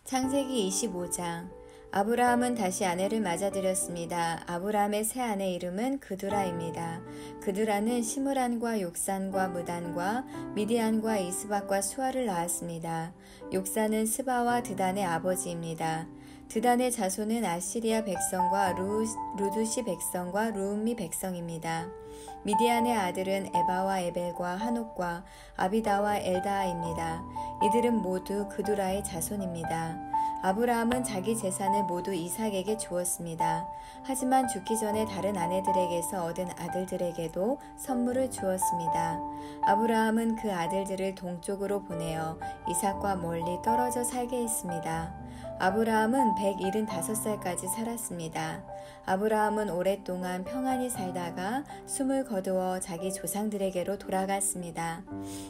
창세기 25장. 아브라함은 다시 아내를 맞아들였습니다. 아브라함의 새 아내 이름은 그두라입니다. 그두라는 시므란과 욕산과 무단과 미디안과 이스박과 수아를 낳았습니다. 욕산은 스바와 드단의 아버지입니다. 드단의 자손은 아시리아 백성과 루두시 백성과 루음미 백성입니다. 미디안의 아들은 에바와 에벨과 한옥과 아비다와 엘다아입니다. 이들은 모두 그두라의 자손입니다. 아브라함은 자기 재산을 모두 이삭에게 주었습니다. 하지만 죽기 전에 다른 아내들에게서 얻은 아들들에게도 선물을 주었습니다. 아브라함은 그 아들들을 동쪽으로 보내어 이삭과 멀리 떨어져 살게 했습니다. 아브라함은 175살까지 살았습니다. 아브라함은 오랫동안 평안히 살다가 숨을 거두어 자기 조상들에게로 돌아갔습니다.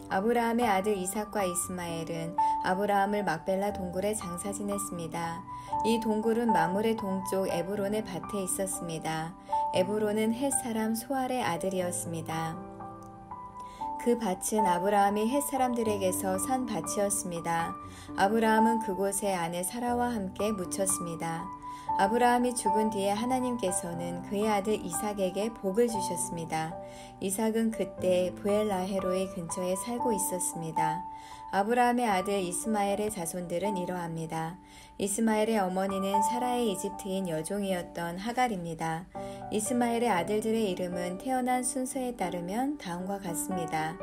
아브라함의 아들 이삭과 이스마엘은 아브라함을 막벨라 동굴에 장사 지냈습니다. 이 동굴은 마물의 동쪽 에브론의 밭에 있었습니다. 에브론은 헷 사람 소알의 아들이었습니다. 그 밭은 아브라함이 헷 사람들에게서 산 밭이었습니다. 아브라함은 그곳에 아내 사라와 함께 묻혔습니다. 아브라함이 죽은 뒤에 하나님께서는 그의 아들 이삭에게 복을 주셨습니다. 이삭은 그때 브엘라헤로의 근처에 살고 있었습니다. 아브라함의 아들 이스마엘의 자손들은 이러합니다. 이스마엘의 어머니는 사라의 이집트인 여종이었던 하갈입니다. 이스마엘의 아들들의 이름은 태어난 순서에 따르면 다음과 같습니다.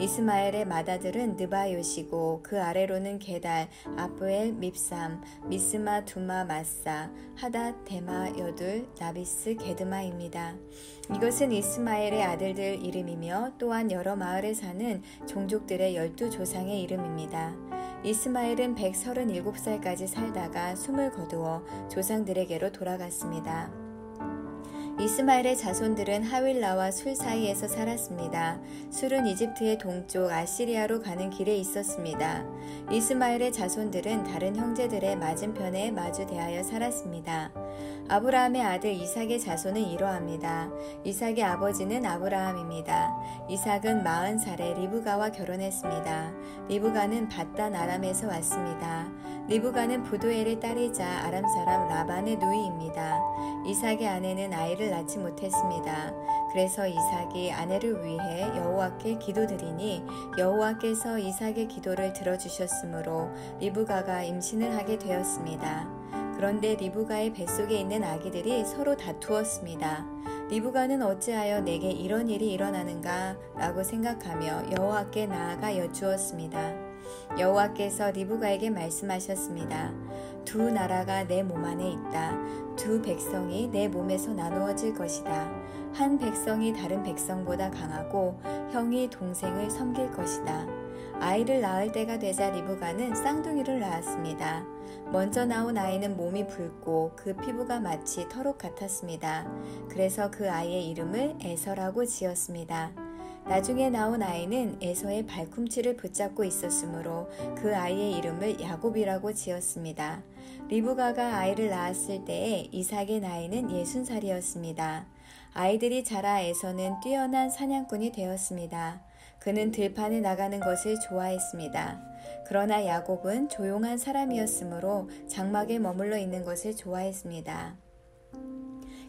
이스마엘의 맏아들은 느바요시고 그 아래로는 게달, 아브엘, 밉삼, 미스마, 두마, 마사, 하닷, 데마, 여둘, 나비스, 게드마입니다. 이것은 이스마엘의 아들들 이름이며 또한 여러 마을에 사는 종족들의 12조상의 이름입니다. 이스마엘은 137살까지 살다가 숨을 거두어 조상들에게로 돌아갔습니다. 이스마엘의 자손들은 하윌라와 술 사이에서 살았습니다. 술은 이집트의 동쪽 아시리아로 가는 길에 있었습니다. 이스마엘의 자손들은 다른 형제들의 맞은편에 마주 대하여 살았습니다. 아브라함의 아들 이삭의 자손은 이러합니다. 이삭의 아버지는 아브라함입니다. 이삭은 40살에 리브가와 결혼했습니다. 리브가는 밧단 아람에서 왔습니다. 리브가는 부두엘의 딸이자 아람 사람 라반의 누이입니다. 이삭의 아내는 아이를 낳지 못했습니다. 그래서 이삭이 아내를 위해 여호와께 기도드리니 여호와께서 이삭의 기도를 들어주셨으므로 리브가가 임신을 하게 되었습니다. 그런데 리브가의 뱃속에 있는 아기들이 서로 다투었습니다. 리브가는 어찌하여 내게 이런 일이 일어나는가 라고 생각하며 여호와께 나아가 여쭈었습니다. 여호와께서 리브가에게 말씀하셨습니다. 두 나라가 내 몸 안에 있다. 두 백성이 내 몸에서 나누어질 것이다. 한 백성이 다른 백성보다 강하고 형이 동생을 섬길 것이다. 아이를 낳을 때가 되자 리브가는 쌍둥이를 낳았습니다. 먼저 나온 아이는 몸이 붉고 그 피부가 마치 털옷 같았습니다. 그래서 그 아이의 이름을 에서라고 지었습니다. 나중에 나온 아이는 에서의 발꿈치를 붙잡고 있었으므로 그 아이의 이름을 야곱이라고 지었습니다. 리브가가 아이를 낳았을 때에 이삭의 나이는 60살이었습니다. 아이들이 자라 에서는 뛰어난 사냥꾼이 되었습니다. 그는 들판에 나가는 것을 좋아했습니다. 그러나 야곱은 조용한 사람이었으므로 장막에 머물러 있는 것을 좋아했습니다.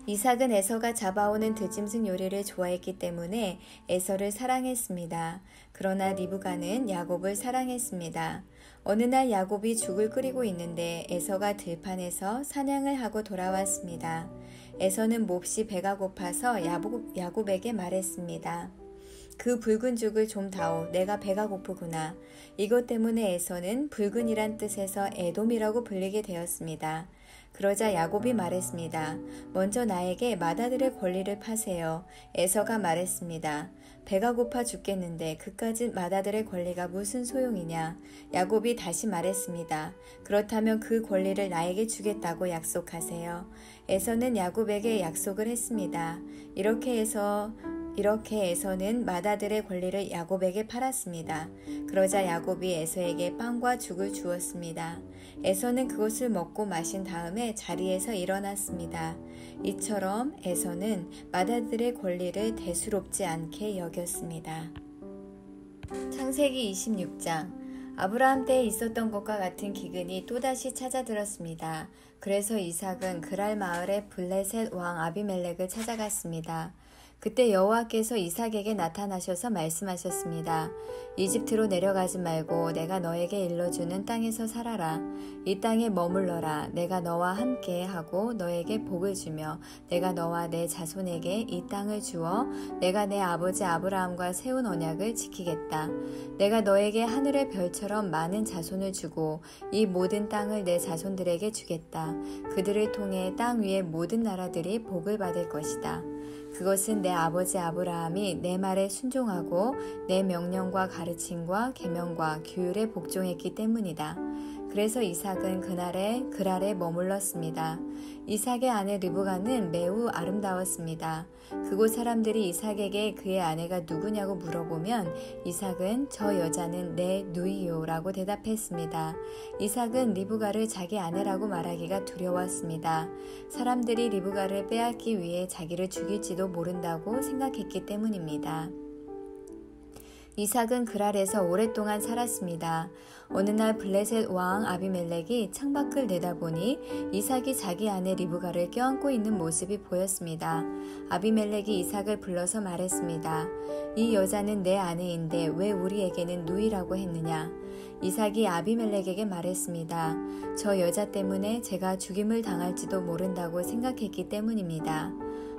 이삭은 에서가 잡아오는 들짐승 요리를 좋아했기 때문에 에서를 사랑했습니다. 그러나 리브가는 야곱을 사랑했습니다. 어느 날 야곱이 죽을 끓이고 있는데 에서가 들판에서 사냥을 하고 돌아왔습니다. 에서는 몹시 배가 고파서 야곱에게 말했습니다. 그 붉은 죽을 좀 다오. 내가 배가 고프구나. 이것 때문에 에서는 붉은이란 뜻에서 에돔이라고 불리게 되었습니다. 그러자 야곱이 말했습니다. 먼저 나에게 맏아들의 권리를 파세요. 에서가 말했습니다. 배가 고파 죽겠는데 그까짓 맏아들의 권리가 무슨 소용이냐. 야곱이 다시 말했습니다. 그렇다면 그 권리를 나에게 주겠다고 약속하세요. 에서는 야곱에게 약속을 했습니다. 이렇게 에서는 맏아들의 권리를 야곱에게 팔았습니다. 그러자 야곱이 에서에게 빵과 죽을 주었습니다. 에서는 그것을 먹고 마신 다음에 자리에서 일어났습니다. 이처럼 에서는 맏아들의 권리를 대수롭지 않게 여겼습니다. 창세기 26장. 아브라함 때에 있었던 것과 같은 기근이 또다시 찾아들었습니다. 그래서 이삭은 그랄 마을의 블레셋 왕 아비멜렉을 찾아갔습니다. 그때 여호와께서 이삭에게 나타나셔서 말씀하셨습니다. 이집트로 내려가지 말고 내가 너에게 일러주는 땅에서 살아라. 이 땅에 머물러라. 내가 너와 함께 하고 너에게 복을 주며 내가 너와 내 자손에게 이 땅을 주어 내가 내 아버지 아브라함과 세운 언약을 지키겠다. 내가 너에게 하늘의 별처럼 많은 자손을 주고 이 모든 땅을 내 자손들에게 주겠다. 그들을 통해 땅 위의 모든 나라들이 복을 받을 것이다. 그것은 내 아버지 아브라함이 내 말에 순종하고 내 명령과 가르침과 계명과 규율에 복종했기 때문이다. 그래서 이삭은 그랄에 머물렀습니다. 이삭의 아내 르브가는 매우 아름다웠습니다. 그곳 사람들이 이삭에게 그의 아내가 누구냐고 물어보면 이삭은 저 여자는 내 누이요 라고 대답했습니다. 이삭은 리브가를 자기 아내라고 말하기가 두려웠습니다. 사람들이 리브가를 빼앗기 위해 자기를 죽일지도 모른다고 생각했기 때문입니다. 이삭은 그랄에서 오랫동안 살았습니다. 어느 날 블레셋 왕 아비멜렉이 창밖을 내다보니 이삭이 자기 아내 리브가를 껴안고 있는 모습이 보였습니다. 아비멜렉이 이삭을 불러서 말했습니다. 이 여자는 내 아내인데 왜 우리에게는 누이라고 했느냐? 이삭이 아비멜렉에게 말했습니다. 저 여자 때문에 제가 죽임을 당할지도 모른다고 생각했기 때문입니다.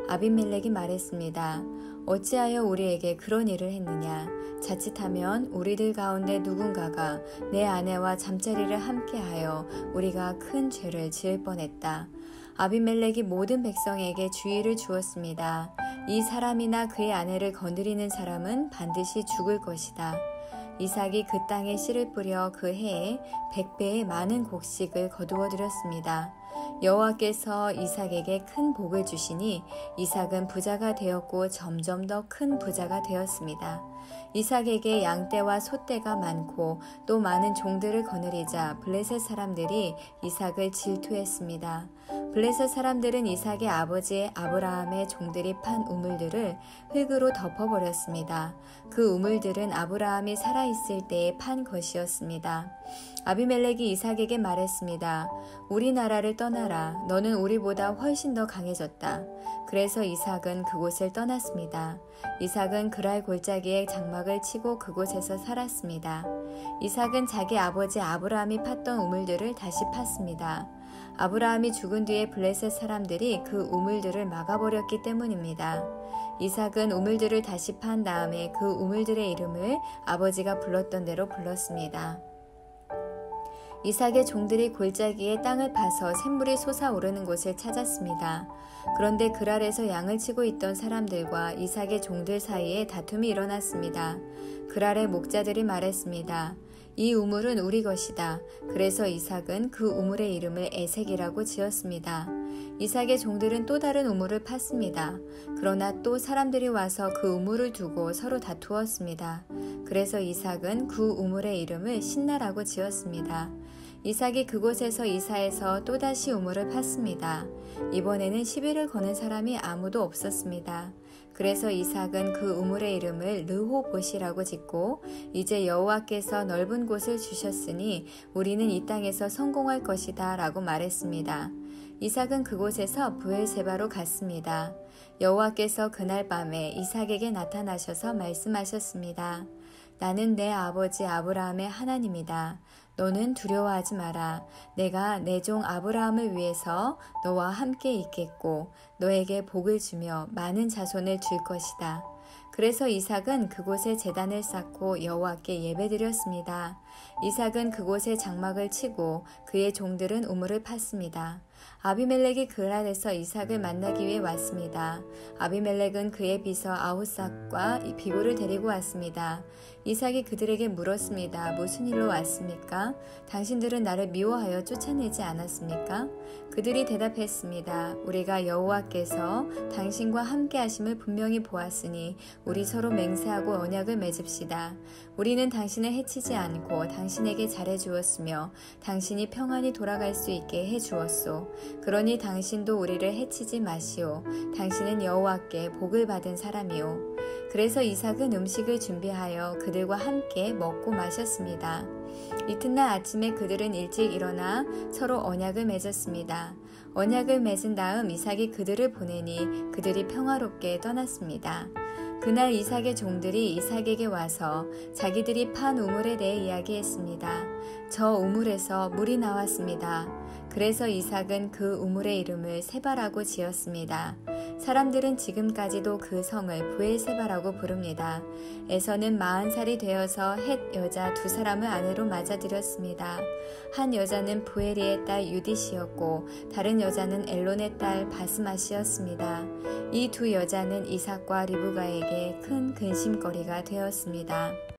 아비멜렉이 말했습니다. 어찌하여 우리에게 그런 일을 했느냐? 자칫하면 우리들 가운데 누군가가 내 아내와 잠자리를 함께하여 우리가 큰 죄를 지을 뻔했다. 아비멜렉이 모든 백성에게 주의를 주었습니다. 이 사람이나 그의 아내를 건드리는 사람은 반드시 죽을 것이다. 이삭이 그 땅에 씨를 뿌려 그 해에 100배의 많은 곡식을 거두어 들였습니다. 여호와께서 이삭에게 큰 복을 주시니 이삭은 부자가 되었고 점점 더 큰 부자가 되었습니다. 이삭에게 양떼와 소떼가 많고 또 많은 종들을 거느리자 블레셋 사람들이 이삭을 질투했습니다. 블레셋 사람들은 이삭의 아버지 아브라함의 종들이 판 우물들을 흙으로 덮어버렸습니다. 그 우물들은 아브라함이 살아있을 때에 판 것이었습니다. 아비멜렉이 이삭에게 말했습니다. 우리 나라를 떠나라. 너는 우리보다 훨씬 더 강해졌다. 그래서 이삭은 그곳을 떠났습니다. 이삭은 그랄 골짜기에 장막을 치고 그곳에서 살았습니다. 이삭은 자기 아버지 아브라함이 팠던 우물들을 다시 팠습니다. 아브라함이 죽은 뒤에 블레셋 사람들이 그 우물들을 막아버렸기 때문입니다. 이삭은 우물들을 다시 판 다음에 그 우물들의 이름을 아버지가 불렀던 대로 불렀습니다. 이삭의 종들이 골짜기에 땅을 파서 샘물이 솟아오르는 곳을 찾았습니다. 그런데 그랄에서 양을 치고 있던 사람들과 이삭의 종들 사이에 다툼이 일어났습니다. 그랄의 목자들이 말했습니다. 이 우물은 우리 것이다. 그래서 이삭은 그 우물의 이름을 에색이라고 지었습니다. 이삭의 종들은 또 다른 우물을 팠습니다. 그러나 또 사람들이 와서 그 우물을 두고 서로 다투었습니다. 그래서 이삭은 그 우물의 이름을 신나라고 지었습니다. 이삭이 그곳에서 이사해서 또다시 우물을 팠습니다. 이번에는 시비를 거는 사람이 아무도 없었습니다. 그래서 이삭은 그 우물의 이름을 르호봇이라고 짓고 이제 여호와께서 넓은 곳을 주셨으니 우리는 이 땅에서 성공할 것이다 라고 말했습니다. 이삭은 그곳에서 브엘세바로 갔습니다. 여호와께서 그날 밤에 이삭에게 나타나셔서 말씀하셨습니다. 나는 내 아버지 아브라함의 하나님이다. 너는 두려워하지 마라. 내가 내 종 아브라함을 위해서 너와 함께 있겠고 너에게 복을 주며 많은 자손을 줄 것이다. 그래서 이삭은 그곳에 제단을 쌓고 여호와께 예배드렸습니다. 이삭은 그곳에 장막을 치고 그의 종들은 우물을 팠습니다. 아비멜렉이 그랄에서 이삭을 만나기 위해 왔습니다. 아비멜렉은 그의 비서 아후삭과 비굴을 데리고 왔습니다. 이삭이 그들에게 물었습니다. 무슨 일로 왔습니까? 당신들은 나를 미워하여 쫓아내지 않았습니까? 그들이 대답했습니다. 우리가 여호와께서 당신과 함께 하심을 분명히 보았으니 우리 서로 맹세하고 언약을 맺읍시다. 우리는 당신을 해치지 않고 당신에게 잘해주었으며 당신이 평안히 돌아갈 수 있게 해주었소. 그러니 당신도 우리를 해치지 마시오. 당신은 여호와께 복을 받은 사람이오. 그래서 이삭은 음식을 준비하여 그들과 함께 먹고 마셨습니다. 이튿날 아침에 그들은 일찍 일어나 서로 언약을 맺었습니다. 언약을 맺은 다음 이삭이 그들을 보내니 그들이 평화롭게 떠났습니다. 그날 이삭의 종들이 이삭에게 와서 자기들이 판 우물에 대해 이야기했습니다. 저 우물에서 물이 나왔습니다. 그래서 이삭은 그 우물의 이름을 세바라고 지었습니다. 사람들은 지금까지도 그 성을 브엘세바라고 부릅니다. 에서는 40살이 되어서 헷 여자 2사람을 아내로 맞아들였습니다. 한 여자는 부에리의 딸 유디시였고 다른 여자는 엘론의 딸 바스맛이었습니다. 이 2 여자는 이삭과 리브가에게 큰 근심거리가 되었습니다.